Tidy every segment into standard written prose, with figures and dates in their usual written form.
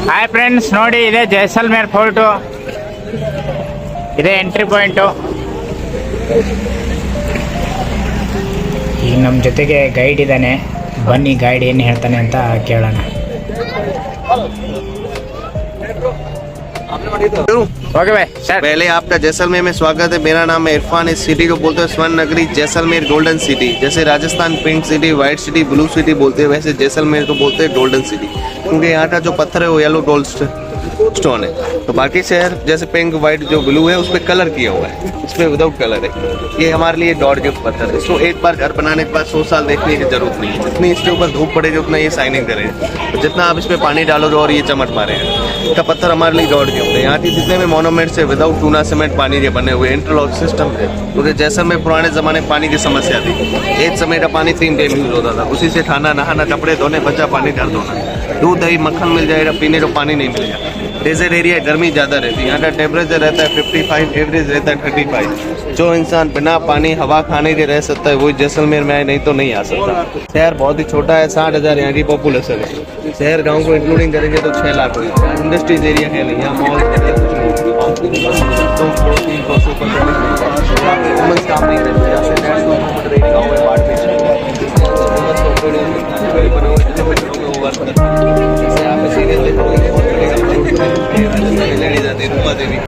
Hi friends, ನೋಡಿ ಇದೆ Jaisalmer fort. ಇದೇ ಎಂಟ್ರಿ ಪಾಯಿಂಟು. ಈಗ ನಮ್ಮ ಜೊತೆಗೆ ಗೈಡ್ ಇದ್ದಾನೆ, ಬನ್ನಿ ಗೈಡ್ ಏನು ಹೇಳ್ತಾನೆ ಅಂತ ಕೇಳೋಣ. ओके भाई सर, पहले आपका जैसलमेर में स्वागत है। मेरा नाम है इरफान। इस सिटी को बोलते हैं स्वर्ण नगरी, जैसलमेर गोल्डन सिटी। जैसे Rajasthan pink city, white city, blue city बोलते हैं, वैसे जैसलमेर को बोलते हैं गोल्डन सिटी, क्योंकि यहाँ का जो पत्थर है वो येलो गोल्ड स्टोन है। तो बाकी शहर जैसे पिंक, व्हाइट, जो ब्लू है उस पर कलर किया हुआ है, इस पर विदाउट कलर है। ये हमारे लिए डॉट गिफ्ट पत्थर है। इसको एक बार घर बनाने के बाद 100 साल देखने की जरूरत नहीं है। जितनी इसके ऊपर धूप पड़ेगी उतना ये शाइनिंग करेगा, तो जितना आप इस पर पानी डालोगे और ये चमक मारेगा। इसका पत्थर हमारे लिए डॉट गिफ्ट है। यहाँ की जितने भी मोनूमेंट्स है विदाउट चूना सीमेंट पानी के बने हुए इंटरलॉक सिस्टम है, क्योंकि जैसलमेर पुराने जमाने में पानी की समस्या थी। एक समय का पानी 3 डे में यूज होता था, उसी से खाना, नहाना, कपड़े धोने, बचा पानी घर धोना। दूध, दही, मक्खन मिल जाएगा, पीने को पानी नहीं मिलेगा। डेजर्ट एरिया, गर्मी ज़्यादा रहती है। यहाँ का टेम्परेचर रहता है 55, एवरेज रहता है 35। जो इंसान बिना पानी हवा खाने के रह सकता है, वो जैसलमेर में आए, नहीं तो नहीं आ सकता। शहर बहुत ही छोटा है, 60,000 यहाँ की पॉपुलेशन है। शहर गांव को इंक्लूडिंग करेंगे तो 6 लाख होगा। इंडस्ट्रीज एरिया है नहीं, यहाँ मॉल कुछ नहीं। काम नहीं करते, रूमा देवी।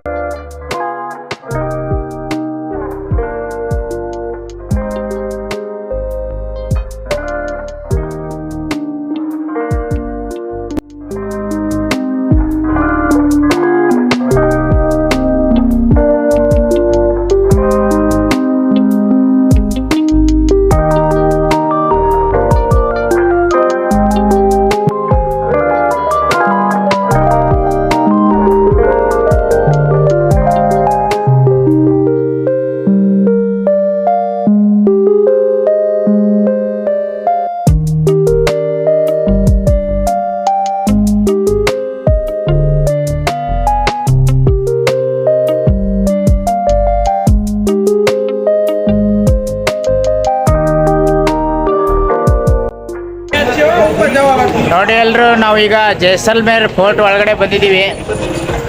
ನೋಡಿ ಎಲ್ಲರೂ, ನಾವೀಗ ಜೈಸಲ್ಮೇರ್ ಫೋರ್ಟ್ ಒಳಗಡೆ ಬಂದಿದ್ದೀವಿ.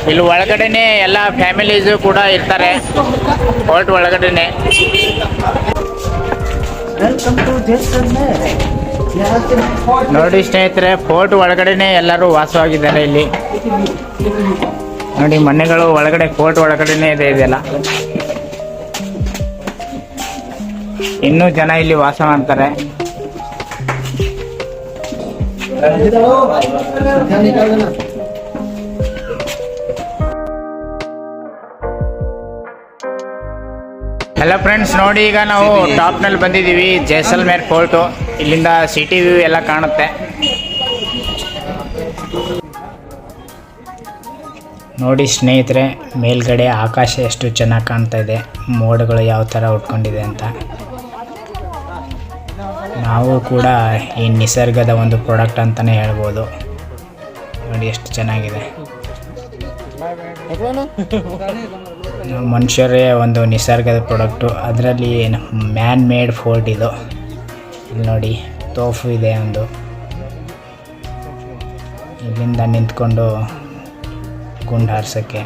ಇಲ್ಲಿ ಒಳಗಡೆನೆ ಎಲ್ಲ ಫ್ಯಾಮಿಲೀಸು ಕೂಡ ಇರ್ತಾರೆ, ಫೋರ್ಟ್ ಒಳಗಡೆನೆ. ನೋಡಿ ಸ್ನೇಹಿತರೆ, ಫೋರ್ಟ್ ಒಳಗಡೆನೆ ಎಲ್ಲರೂ ವಾಸವಾಗಿದ್ದಾರೆ. ಇಲ್ಲಿ ನೋಡಿ ಮನೆಗಳು ಒಳಗಡೆ, ಫೋರ್ಟ್ ಒಳಗಡೆನೆ ಇದೆ ಇದೆಲ್ಲ. ಇನ್ನೂ ಜನ ಇಲ್ಲಿ ವಾಸ ಮಾಡ್ತಾರೆ. ಹಲೋ ಫ್ರೆಂಡ್ಸ್, ನೋಡಿ ಈಗ ನಾವು ಟಾಪ್ನಲ್ಲಿ ಬಂದಿದ್ದೀವಿ, ಜೈಸಲ್ಮೇರ್ ಫೋರ್ಟು. ಇಲ್ಲಿಂದ ಸಿಟಿ ವ್ಯೂ ಎಲ್ಲ ಕಾಣುತ್ತೆ. ನೋಡಿ ಸ್ನೇಹಿತರೆ, ಮೇಲ್ಗಡೆ ಆಕಾಶ ಎಷ್ಟು ಚೆನ್ನಾಗಿ ಕಾಣ್ತಾ ಇದೆ, ಮೋಡಗಳು ಯಾವ ಥರ ಉಟ್ಕೊಂಡಿದೆ ಅಂತ. ನಾವು ಕೂಡ ಈ ನಿಸರ್ಗದ ಒಂದು ಪ್ರಾಡಕ್ಟ್ ಅಂತಲೇ ಹೇಳ್ಬೋದು. ನೋಡಿ ಎಷ್ಟು ಚೆನ್ನಾಗಿದೆ. ಮನುಷ್ಯರೇ ಒಂದು ನಿಸರ್ಗದ ಪ್ರಾಡಕ್ಟು, ಅದರಲ್ಲಿ ಮ್ಯಾನ್ ಮೇಡ್ ಫೋರ್ಟ್ ಇದು. ಇಲ್ಲಿ ನೋಡಿ ತೋಫು ಇದೆ ಒಂದು. ಇಲ್ಲಿಂದ ನಿಂತ್ಕೊಂಡು ಗುಂಡು ಹಾರಿಸೋಕ್ಕೆ.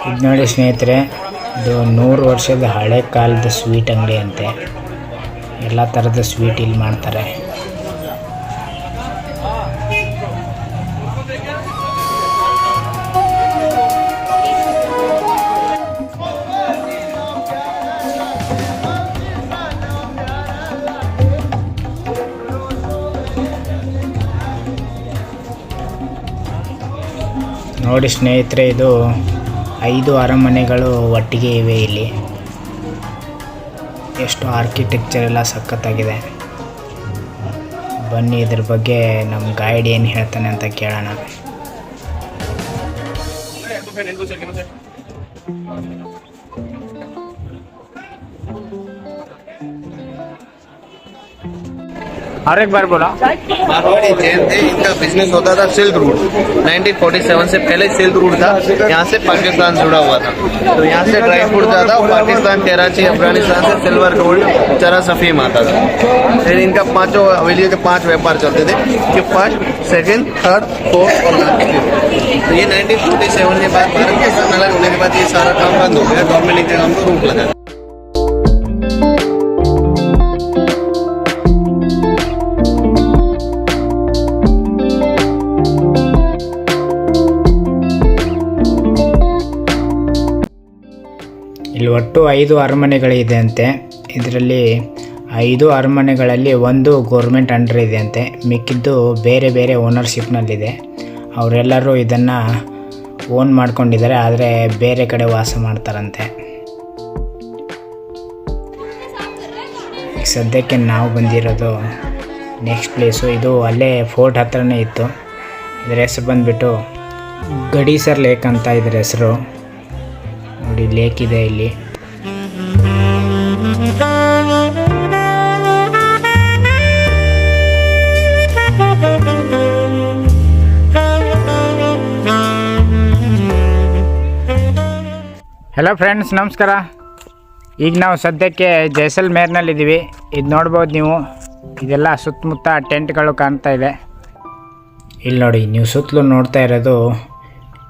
ಇದು ನೋಡಿ ಸ್ನೇಹಿತರೆ, ಇದು 100 ವರ್ಷದ ಹಳೆ ಕಾಲದ ಸ್ವೀಟ್ ಅಂಗಡಿ ಅಂತೆ. ಎಲ್ಲ ಥರದ ಸ್ವೀಟ್ ಇಲ್ಲಿ ಮಾಡ್ತಾರೆ. ನೋಡಿ ಸ್ನೇಹಿತರೆ, ಇದು 5 ಅರಮನೆಗಳು ಒಟ್ಟಿಗೆ ಇವೆ ಇಲ್ಲಿ. ಎಷ್ಟು ಆರ್ಕಿಟೆಕ್ಚರ್ ಎಲ್ಲ ಸಖತ್ತಾಗಿದೆ. ಬನ್ನಿ ಇದ್ರ ಬಗ್ಗೆ ನಮ್ಮ ಗೈಡ್ ಏನು ಹೇಳ್ತಾನೆ ಅಂತ ಕೇಳೋಣ. और एक बार बोला। मारवाड़ी जैन थे, इनका बिजनेस होता था सिल्क रूट। 1947 से पहले सिल्क रूट था, यहाँ से पाकिस्तान जुड़ा हुआ था। तो यहाँ से ड्राई फ्रूट जाता, पाकिस्तान, कराची, अफगानिस्तान से सिल्वर, गोल्ड, चरस, अफीम आता था। फिर इनका पांचों हवेलियों के 5 व्यापार चलते थे कि फर्स्ट, सेकंड, थर्ड, फोर्थ और लास्ट। तो ये 1947 के बाद भारत पाकिस्तान अलग होने के बाद ये सारा काम बंद हो गया। गवर्नमेंट ने काम को रोक लगा। ಇಲ್ಲಿ ಒಟ್ಟು 5 ಅರಮನೆಗಳಿದೆ ಅಂತೆ. ಇದರಲ್ಲಿ 5 ಅರಮನೆಗಳಲ್ಲಿ ಒಂದು ಗೌರ್ಮೆಂಟ್ ಅಂಡರ್ ಇದೆ ಅಂತೆ, ಮಿಕ್ಕಿದ್ದು ಬೇರೆ ಬೇರೆ ಓನರ್ಶಿಪ್ನಲ್ಲಿದೆ. ಅವರೆಲ್ಲರೂ ಇದನ್ನು ಓನ್ ಮಾಡ್ಕೊಂಡಿದ್ದಾರೆ, ಆದರೆ ಬೇರೆ ಕಡೆ ವಾಸ ಮಾಡ್ತಾರಂತೆ. ಈಗ ಸದ್ಯಕ್ಕೆ ನಾವು ಬಂದಿರೋದು ನೆಕ್ಸ್ಟ್ ಪ್ಲೇಸು. ಇದು ಅಲ್ಲೇ ಫೋರ್ಟ್ ಹತ್ರನೇ ಇತ್ತು. ಇದರ ಹೆಸರು ಬಂದುಬಿಟ್ಟು ಗಡೀಸರ್ ಲೇಕ್ ಅಂತ ಇದರ ಹೆಸರು. ನೋಡಿ ಲೇಕ್ ಇದೆ ಇಲ್ಲಿ. ಹಲೋ ಫ್ರೆಂಡ್ಸ್, ನಮಸ್ಕಾರ. ಈಗ ನಾವು ಸದ್ಯಕ್ಕೆ ಜೈಸಲ್ಮೇರ್ನಲ್ಲಿದ್ದೀವಿ. ಇದು ನೋಡ್ಬೋದು ನೀವು, ಇದೆಲ್ಲ ಸುತ್ತಮುತ್ತ ಟೆಂಟ್ಗಳು ಕಾಣ್ತಾ ಇದೆ. ಇಲ್ಲಿ ನೋಡಿ, ನೀವು ಸುತ್ತಲೂ ನೋಡ್ತಾ ಇರೋದು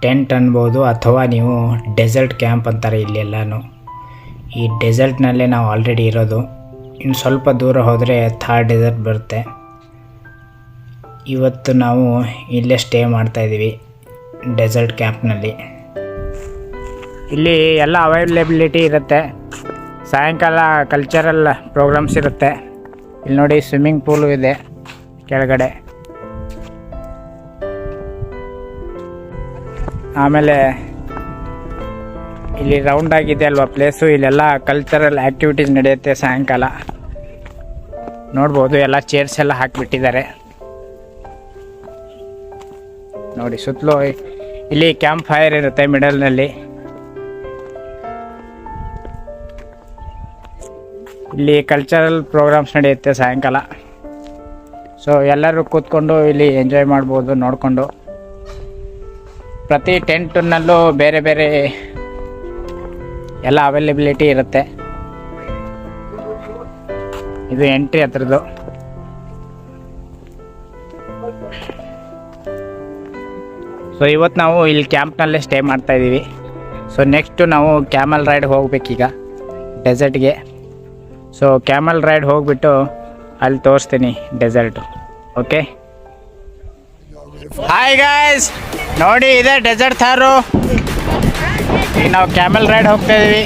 ಟೆಂಟ್ ಅನ್ಬೋದು, ಅಥವಾ ನೀವು ಡೆಸರ್ಟ್ ಕ್ಯಾಂಪ್ ಅಂತಾರೆ ಇಲ್ಲೆಲ್ಲನೂ. ಈ ಡೆಸರ್ಟ್ನಲ್ಲೇ ನಾವು ಆಲ್ರೆಡಿ ಇರೋದು. ಇನ್ನು ಸ್ವಲ್ಪ ದೂರ ಹೋದರೆ ಥಾರ್ ಡೆಸರ್ಟ್ ಬರುತ್ತೆ. ಇವತ್ತು ನಾವು ಇಲ್ಲೇ ಸ್ಟೇ ಮಾಡ್ತಾಯಿದ್ದೀವಿ ಡೆಸರ್ಟ್ ಕ್ಯಾಂಪ್ನಲ್ಲಿ. ಇಲ್ಲಿ ಎಲ್ಲ ಅವೈಲೇಬಿಲಿಟಿ ಇರುತ್ತೆ. ಸಾಯಂಕಾಲ ಕಲ್ಚರಲ್ ಪ್ರೋಗ್ರಾಮ್ಸ್ ಇರುತ್ತೆ. ಇಲ್ಲಿ ನೋಡಿ, ಸ್ವಿಮ್ಮಿಂಗ್ ಪೂಲು ಇದೆ ಕೆಳಗಡೆ. ಆಮೇಲೆ ಇಲ್ಲಿ ರೌಂಡ್ ಆಗಿದೆ ಅಲ್ವಾ ಪ್ಲೇಸು, ಇಲ್ಲೆಲ್ಲ ಕಲ್ಚರಲ್ ಆ್ಯಕ್ಟಿವಿಟೀಸ್ ನಡೆಯುತ್ತೆ ಸಾಯಂಕಾಲ. ನೋಡ್ಬೋದು, ಎಲ್ಲ ಚೇರ್ಸ್ ಎಲ್ಲ ಹಾಕಿಬಿಟ್ಟಿದ್ದಾರೆ ನೋಡಿ. ಸುತ್ತಲೂ ಇಲ್ಲಿ ಕ್ಯಾಂಪ್ ಫೈರ್ ಇರುತ್ತೆ ಮಿಡಲ್ನಲ್ಲಿ. ಇಲ್ಲಿ ಕಲ್ಚರಲ್ ಪ್ರೋಗ್ರಾಮ್ಸ್ ನಡೆಯುತ್ತೆ ಸಾಯಂಕಾಲ. ಸೊ ಎಲ್ಲರೂ ಕೂತ್ಕೊಂಡು ಇಲ್ಲಿ ಎಂಜಾಯ್ ಮಾಡ್ಬೋದು ನೋಡಿಕೊಂಡು. ಪ್ರತಿ ಟೆಂಟ್ನಲ್ಲೂ ಬೇರೆ ಬೇರೆ ಎಲ್ಲ ಅವೈಲೇಬಿಲಿಟಿ ಇರುತ್ತೆ. ಇದು ಎಂಟ್ರಿ ಹತ್ರದ್ದು. ಸೊ ಇವತ್ತು ನಾವು ಇಲ್ಲಿ ಕ್ಯಾಂಪ್ನಲ್ಲೇ ಸ್ಟೇ ಮಾಡ್ತಾಯಿದ್ದೀವಿ. ಸೊ ನೆಕ್ಸ್ಟು ನಾವು ಕ್ಯಾಮಲ್ ರೈಡ್ ಹೋಗ್ಬೇಕೀಗ ಡೆಸರ್ಟ್ಗೆ. ಸೊ ಕ್ಯಾಮಲ್ ರೈಡ್ ಹೋಗಿಬಿಟ್ಟು ಅಲ್ಲಿ ತೋರಿಸ್ತೀನಿ ಡೆಸರ್ಟು. ಓಕೆ, ಹಾಯ್ ಗಾಯ್ಸ್, ನೋಡಿ ಇದೆ ಡೆಸರ್ಟ್ ಥಾರು. ಈಗ ನಾವು ಕ್ಯಾಮಲ್ ರೈಡ್ ಹೋಗ್ತಾ ಇದೀವಿ.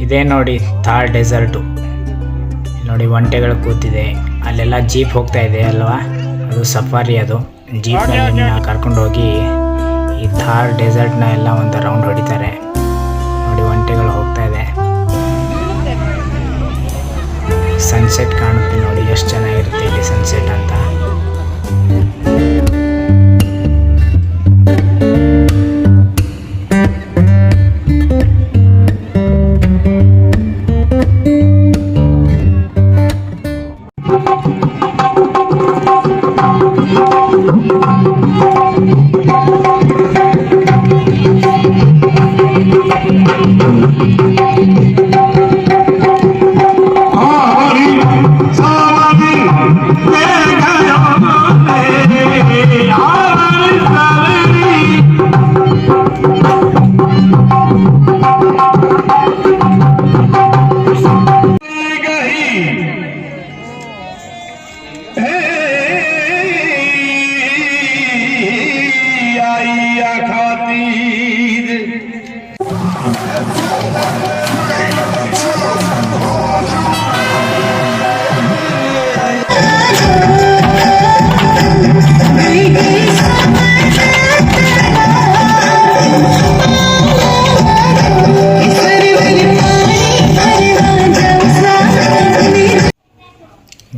ಇದೇ ನೋಡಿ ಥಾರ್ ಡೆಸರ್ಟು. ನೋಡಿ ಒಂಟೆಗಳು ಕೂತಿದೆ, ಅಲ್ಲೆಲ್ಲ ಜೀಪ್ ಹೋಗ್ತಾ ಇದೆ ಅಲ್ವಾ, ಅದು ಸಫಾರಿ. ಅದು ಜೀಪ್ನಲ್ಲಿ ಕರ್ಕೊಂಡು ಹೋಗಿ ಈ ಥಾರ್ ಡೆಸರ್ಟ್ನ ಎಲ್ಲ ಒಂದು ರೌಂಡ್ ಹೊಡಿತಾರೆ. ನೋಡಿ ಒಂಟೆಗಳು ಹೋಗ್ತಾ ಇದೆ. ಸನ್ಸೆಟ್ ಕಾಣುತ್ತೆ ನೋಡಿ, ಎಷ್ಟು ಚೆನ್ನಾಗಿರುತ್ತೆ ಇಲ್ಲಿ ಸನ್ಸೆಟ್ ಅಂತ.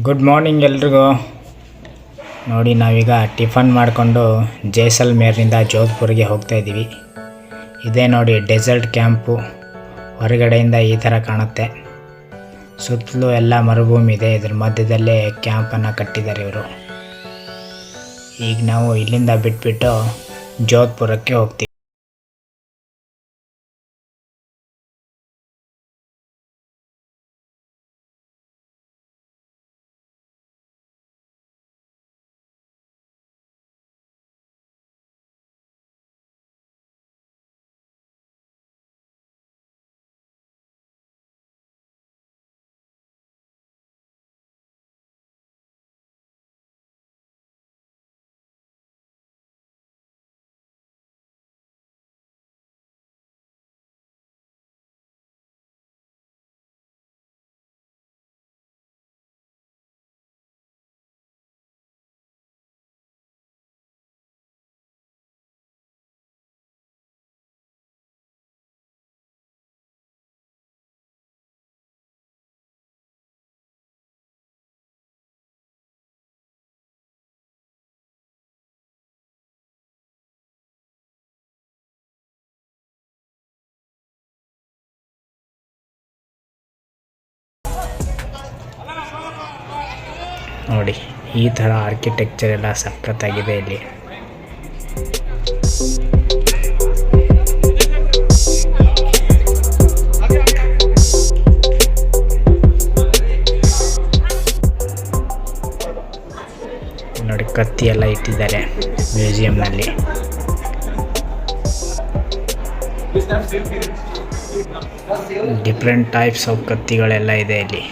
ಗುಡ್ ಮಾರ್ನಿಂಗ್ ಎಲ್ರಿಗೂ. ನೋಡಿ ನಾವೀಗ ಟಿಫನ್ ಮಾಡಿಕೊಂಡು ಜೈಸಲ್ಮೇರ್ನಿಂದ ಜೋಧ್ಪುರ್ಗೆ ಹೋಗ್ತಾ ಇದ್ದೀವಿ. ಇದೇ ನೋಡಿ ಡೆಸರ್ಟ್ ಕ್ಯಾಂಪು. ಹೊರಗಡೆಯಿಂದ ಈ ಥರ ಕಾಣುತ್ತೆ. ಸುತ್ತಲೂ ಎಲ್ಲ ಮರುಭೂಮಿ ಇದೆ. ಇದ್ರ ಮಧ್ಯದಲ್ಲೇ ಕ್ಯಾಂಪನ್ನು ಕಟ್ಟಿದ್ದಾರೆ ಇವರು. ಈಗ ನಾವು ಇಲ್ಲಿಂದ ಬಿಟ್ಬಿಟ್ಟು ಜೋಧ್ಪುರಕ್ಕೆ ಹೋಗ್ತೀವಿ. ನೋಡಿ ಈ ಥರ ಆರ್ಕಿಟೆಕ್ಚರ್ ಎಲ್ಲ ಸಖತ್ತಾಗಿದೆ ಇಲ್ಲಿ. ನೋಡಿ ಕತ್ತಿ ಎಲ್ಲ ಇಟ್ಟಿದ್ದಾರೆ ಮ್ಯೂಸಿಯಂನಲ್ಲಿ. ಡಿಫ್ರೆಂಟ್ ಟೈಪ್ಸ್ ಆಫ್ ಕತ್ತಿಗಳೆಲ್ಲ ಇದೆ ಇಲ್ಲಿ.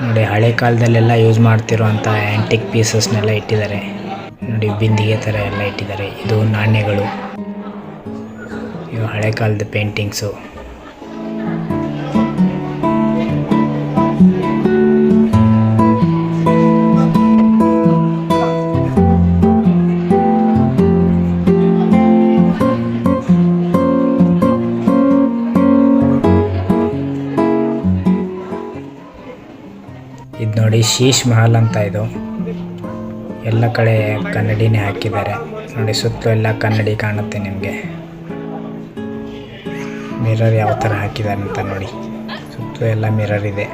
ನೋಡಿ ಹಳೆ ಕಾಲದಲ್ಲೆಲ್ಲ ಯೂಸ್ ಮಾಡ್ತಿರೋಂಥ ಆ್ಯಂಟಿಕ್ ಪೀಸಸ್ನೆಲ್ಲ ಇಟ್ಟಿದ್ದಾರೆ. ನೋಡಿ ಬಿಂದಿಗೆ ಥರ ಎಲ್ಲ ಇಟ್ಟಿದ್ದಾರೆ. ಇದು ನಾಣ್ಯಗಳು, ಇವು ಹಳೆ ಕಾಲದ ಪೇಂಟಿಂಗ್ಸು. ಇದು ನೋಡಿ ಶೀಶ್ ಮಹಲ್ ಅಂತ. ಇದು ಎಲ್ಲ ಕಡೆ ಕನ್ನಡಿನೇ ಹಾಕಿದ್ದಾರೆ. ನೋಡಿ ಸುತ್ತಲೂ ಎಲ್ಲ ಕನ್ನಡಿ ಕಾಣುತ್ತೆ ನಿಮಗೆ. ಮಿರರ್ ಯಾವ ಥರ ಹಾಕಿದ್ದಾರೆ ಅಂತ ನೋಡಿ. ಸುತ್ತಲೂ ಎಲ್ಲ ಮಿರರ್ ಇದೆ.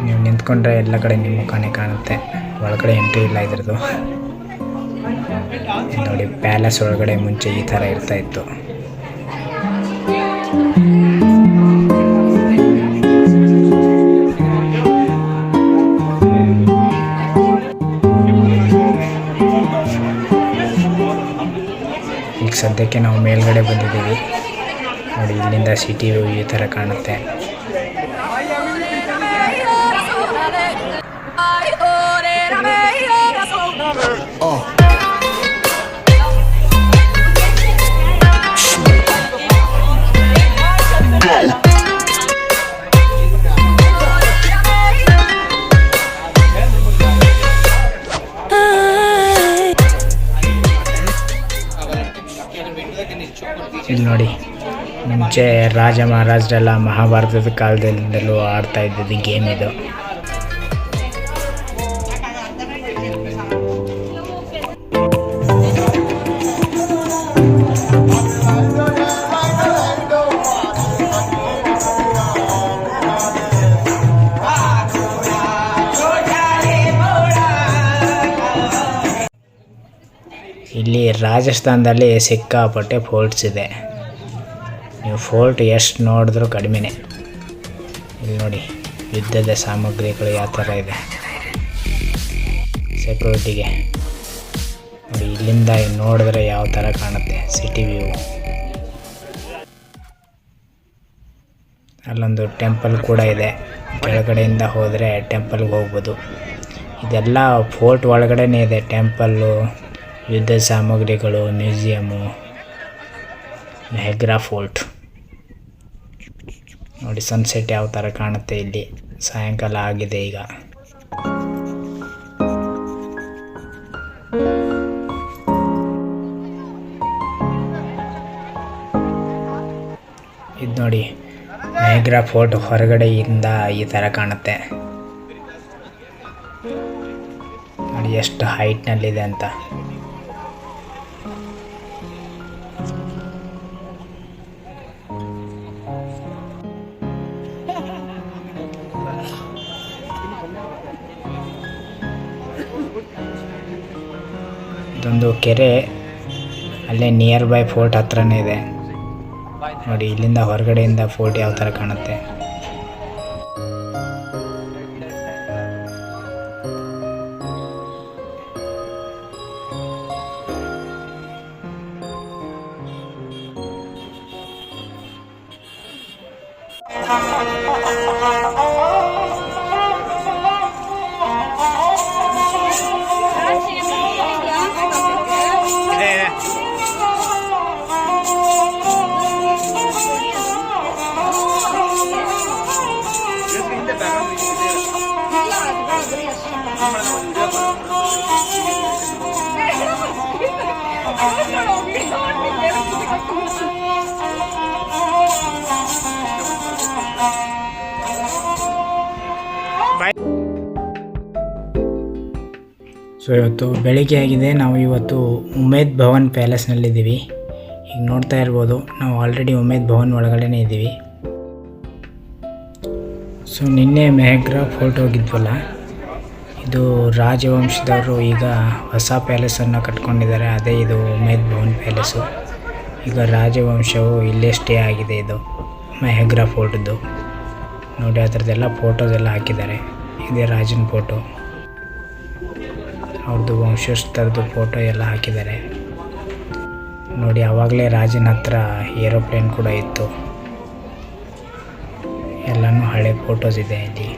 ನೀವು ನಿಂತ್ಕೊಂಡ್ರೆ ಎಲ್ಲ ಕಡೆ ನಿಮ್ಮ ಮುಖಾನೇ ಕಾಣುತ್ತೆ. ಒಳಗಡೆ ಎಂಟ್ರಿ ಇಲ್ಲ ಇದ್ರದ್ದು. ನೋಡಿ ಪ್ಯಾಲೇಸ್ ಒಳಗಡೆ ಮುಂಚೆ ಈ ಥರ ಇರ್ತಾ ಇತ್ತು. ಈಗ ಸದ್ಯಕ್ಕೆ ನಾವು ಮೇಲ್ಗಡೆ ಬಂದಿದ್ದೀವಿ. ನೋಡಿ ಇಲ್ಲಿಂದ ಸಿಟಿ ವ್ಯೂ ಈ ಥರ ಕಾಣುತ್ತೆ. ಇಲ್ಲಿ ನೋಡಿ ಮುಂಚೆ ರಾಜ ಮಹಾರಾಜರೆಲ್ಲ ಮಹಾಭಾರತದ ಕಾಲದಿಂದಲೂ ಆಡ್ತಾ ಇದ್ದಿದ್ದು ಗೇಮ್ ಇದು. ಇಲ್ಲಿ ರಾಜಸ್ಥಾನದಲ್ಲಿ ಸಿಕ್ಕಾಪಟ್ಟೆ ಫೋರ್ಟ್ಸ್ ಇದೆ. ನೀವು ಫೋರ್ಟ್ ಎಷ್ಟು ನೋಡಿದ್ರೂ ಕಡಿಮೆನೇ. ಇಲ್ಲಿ ನೋಡಿ ಯುದ್ಧದ ಸಾಮಗ್ರಿಗಳು ಯಾವ ಥರ ಇದೆ ಸೆಕ್ಯೂರಿಟಿಗೆ. ನೋಡಿ ಇಲ್ಲಿಂದ ನೋಡಿದ್ರೆ ಯಾವ ಥರ ಕಾಣುತ್ತೆ ಸಿಟಿ ವ್ಯೂ. ಅಲ್ಲೊಂದು ಟೆಂಪಲ್ ಕೂಡ ಇದೆ. ಕೆಳಗಡೆಯಿಂದ ಹೋದರೆ ಟೆಂಪಲ್ಗೆ ಹೋಗ್ಬೋದು. ಇದೆಲ್ಲ ಫೋರ್ಟ್ ಒಳಗಡೆನೇ ಇದೆ. ಟೆಂಪಲ್ಲು, ಯುದ್ಧ ಸಾಮಗ್ರಿಗಳು, ಮ್ಯೂಸಿಯಮ್ಮು, ನಯಾಗ್ರಾ ಫೋರ್ಟ್. ನೋಡಿ ಸನ್ಸೆಟ್ ಯಾವ ಥರ ಕಾಣುತ್ತೆ ಇಲ್ಲಿ. ಸಾಯಂಕಾಲ ಆಗಿದೆ ಈಗ. ಇದು ನೋಡಿ ನಯಾಗ್ರಾ ಫೋರ್ಟ್ ಹೊರಗಡೆಯಿಂದ ಈ ಥರ ಕಾಣುತ್ತೆ. ನೋಡಿ ಎಷ್ಟು ಹೈಟ್ನಲ್ಲಿದೆ ಅಂತ. ಇದೊಂದು ಕೆರೆ, ಅಲ್ಲೇ ನಿಯರ್ ಬೈ ಫೋರ್ಟ್ ಹತ್ರನೇ ಇದೆ. ನೋಡಿ ಇಲ್ಲಿಂದ ಹೊರಗಡೆಯಿಂದ ಫೋರ್ಟ್ ಯಾವ ಥರ ಕಾಣುತ್ತೆ. ಸೊ ಇವತ್ತು ಬೆಳಿಗ್ಗೆ ಆಗಿದೆ. ನಾವು ಇವತ್ತು ಉಮೇದ್ ಭವನ್ ಪ್ಯಾಲೇಸ್ನಲ್ಲಿದ್ದೀವಿ. ಈಗ ನೋಡ್ತಾ ಇರ್ಬೋದು, ನಾವು ಆಲ್ರೆಡಿ ಉಮೇದ್ ಭವನ್ ಒಳಗಡೆನೇ ಇದ್ದೀವಿ. ಸೊ ನಿನ್ನೆ ಮೆಹಗ್ರಾ ಫೋರ್ಟ್ ಹೋಗಿದ್ವಲ್ಲ, ಇದು ರಾಜವಂಶದವರು ಈಗ ಹೊಸ ಪ್ಯಾಲೇಸನ್ನು ಕಟ್ಕೊಂಡಿದ್ದಾರೆ. ಅದೇ ಇದು ಉಮೇದ್ ಭವನ್ ಪ್ಯಾಲೇಸು. ಈಗ ರಾಜವಂಶವು ಇಲ್ಲೇ ಸ್ಟೇ ಆಗಿದೆ. ಇದು ಮೆಹಗ್ರಾ ಫೋರ್ಟ್ದು ನೋಡಿ, ಅದರದ್ದೆಲ್ಲ ಫೋಟೋಸ್ ಎಲ್ಲ ಹಾಕಿದ್ದಾರೆ. ಇದೇ ರಾಜನ ಫೋಟೋ, ಅವ್ರದ್ದು ವಂಶಸ್ಥರದ್ದು ಫೋಟೋ ಎಲ್ಲ ಹಾಕಿದ್ದಾರೆ ನೋಡಿ. ಆವಾಗಲೇ ರಾಜನ ಹತ್ರ ಏರೋಪ್ಲೇನ್ ಕೂಡ ಇತ್ತು. ಎಲ್ಲನೂ ಹಳೆ ಫೋಟೋಸ್ ಇದೆ ಇಲ್ಲಿ.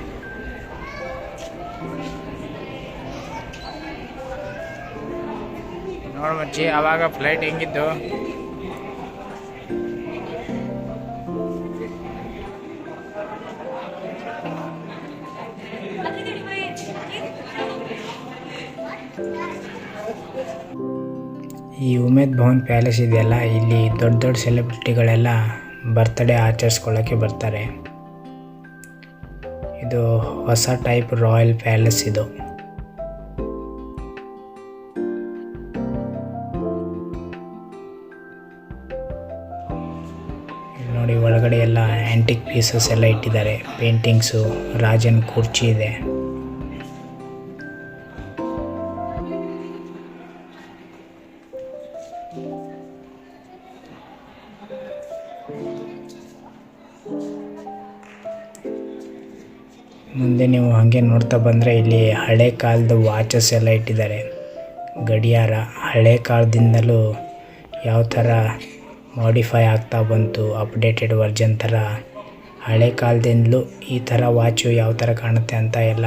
ನೋಡಿ ಮಚ್ಚಿ, ಆವಾಗ ಫ್ಲೈಟ್ ಹೆಂಗಿದ್ದು. ಈ ಉಮೇದ್ ಭವನ್ ಪ್ಯಾಲೇಸ್ ಇದೆಯಲ್ಲ, ಇಲ್ಲಿ ದೊಡ್ಡ ದೊಡ್ಡ ಸೆಲೆಬ್ರಿಟಿಗಳೆಲ್ಲ ಬರ್ತ್ಡೇ ಆಚರಿಸ್ಕೊಳ್ಳೋಕ್ಕೆ ಬರ್ತಾರೆ. ಇದು ಹೊಸ ಟೈಪ್ ರಾಯಲ್ ಪ್ಯಾಲೇಸ್ ಇದು. ನೋಡಿ ಒಳಗಡೆ ಎಲ್ಲ ಆ್ಯಂಟಿಕ್ ಪೀಸಸ್ ಎಲ್ಲ ಇಟ್ಟಿದ್ದಾರೆ. ಪೇಂಟಿಂಗ್ಸು, ರಾಜನ ಕುರ್ಚಿ ಇದೆ. ಮುಂದೆ ನೀವು ಹಾಗೆ ನೋಡ್ತಾ ಬಂದರೆ ಇಲ್ಲಿ ಹಳೆ ಕಾಲದ ವಾಚಸ್ ಎಲ್ಲ ಇಟ್ಟಿದ್ದಾರೆ. ಗಡಿಯಾರ ಹಳೆ ಕಾಲದಿಂದಲೂ ಯಾವ ಥರ ಮಾಡಿಫೈ ಆಗ್ತಾ ಬಂತು, ಅಪ್ಡೇಟೆಡ್ ವರ್ಜನ್ ಥರ ಹಳೆ ಕಾಲದಿಂದಲೂ ಈ ಥರ ವಾಚು ಯಾವ ಥರ ಕಾಣುತ್ತೆ ಅಂತ ಎಲ್ಲ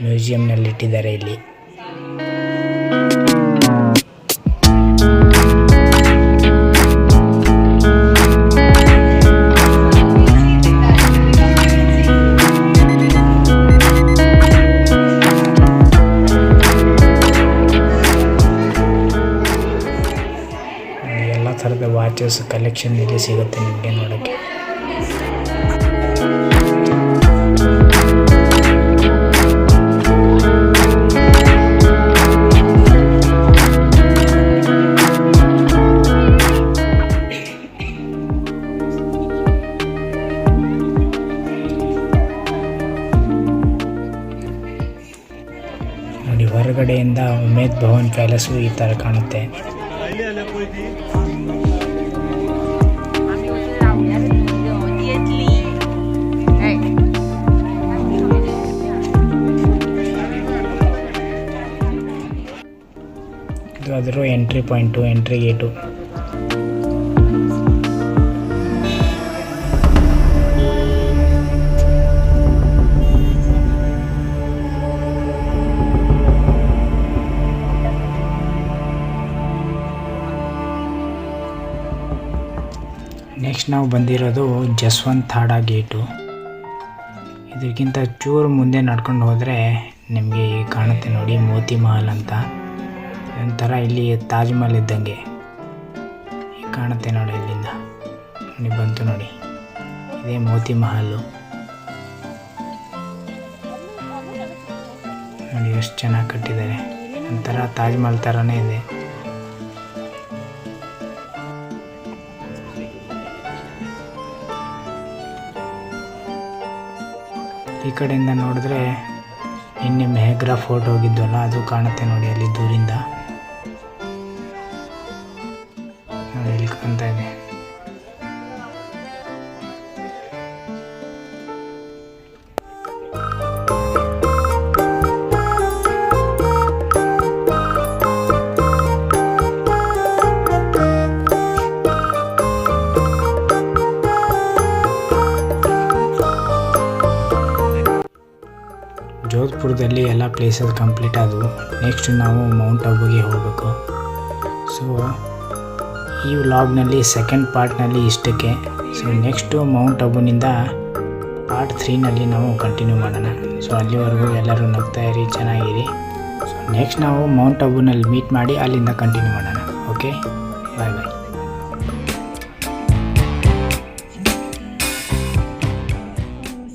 ಮ್ಯೂಸಿಯಮ್ನಲ್ಲಿ ಇಟ್ಟಿದ್ದಾರೆ ಇಲ್ಲಿ. ಎಲ್ಲ ಥರದ ವಾಚಸ್ ಕಲೆಕ್ಷನ್ ಇಲ್ಲಿ ಸಿಗುತ್ತೆ ನಿಮಗೆ ನೋಡೋಕ್ಕೆ. ನೋಡಿ ಹೊರಗಡೆಯಿಂದ ಉಮೇದ್ ಭವನ್ ಪ್ಯಾಲೇಸು ಈ ಥರ ಕಾಣುತ್ತೆ. ಇದು ಅದರ entry point, entry gate. Next ನಾವು ಬಂದಿರೋದು ಜಸ್ವಂತ್ ಥಾಡಾ ಗೇಟು. ಇದಕ್ಕಿಂತ ಚೂರು ಮುಂದೆ ನಡ್ಕೊಂಡು ಹೋದರೆ ನಿಮಗೆ ಕಾಣುತ್ತೆ ನೋಡಿ ಮೋತಿ ಮಹಲ್ ಅಂತ. ಒಂಥರ ಇಲ್ಲಿ ತಾಜ್ ಮಹಲ್ ಇದ್ದಂಗೆ ಕಾಣುತ್ತೆ ನೋಡಿ. ಇಲ್ಲಿಂದ ನೋಡಿ ಬಂತು ನೋಡಿ, ಇದೇ ಮೋತಿ ಮಹಲ್ಲು ನೋಡಿ. ಎಷ್ಟು ಚೆನ್ನಾಗಿ ಕಟ್ಟಿದ್ದಾರೆ, ಒಂಥರ ತಾಜ್ ಮಹಲ್ ಥರನೇ ಇದೆ. ಈ ಕಡೆಯಿಂದ ನೋಡಿದ್ರೆ ನಿನ್ನೆ ಮೆಹಗ್ರಾ ಫೋರ್ಟ್ ಹೋಗಿದ್ವಲ್ಲ ಅದು ಕಾಣುತ್ತೆ ನೋಡಿ ಅಲ್ಲಿ ದೂರಿಂದ ನೋಡಿ, ಇಲ್ಲಿ ಕಾಣ್ತಾ ಇದೆ. ಜೋಧ್ಪುರದಲ್ಲಿ ಎಲ್ಲ ಪ್ಲೇಸಸ್ ಕಂಪ್ಲೀಟ್ ಆದವು. ನೆಕ್ಸ್ಟ್ ನಾವು ಮೌಂಟ್ ಅಬುಗೆ ಹೋಗಬೇಕು. ಸೊ ಈ ವ್ಲಾಗ್ನಲ್ಲಿ ಸೆಕೆಂಡ್ ಪಾರ್ಟ್ನಲ್ಲಿ ಇಷ್ಟಕ್ಕೆ. ಸೊ ನೆಕ್ಸ್ಟು ಮೌಂಟ್ ಅಬುನಿಂದ ಪಾರ್ಟ್ 3ನಲ್ಲಿ ನಾವು ಕಂಟಿನ್ಯೂ ಮಾಡೋಣ. ಸೊ ಅಲ್ಲಿವರೆಗೂ ಎಲ್ಲರೂ ನಗ್ತಾ ಇರಿ, ಚೆನ್ನಾಗಿರಿ. ಸೊ ನೆಕ್ಸ್ಟ್ ನಾವು ಮೌಂಟ್ ಅಬುನಲ್ಲಿ ಮೀಟ್ ಮಾಡಿ ಅಲ್ಲಿಂದ ಕಂಟಿನ್ಯೂ ಮಾಡೋಣ. ಓಕೆ, ಬಾಯ್ ಬಾಯ್.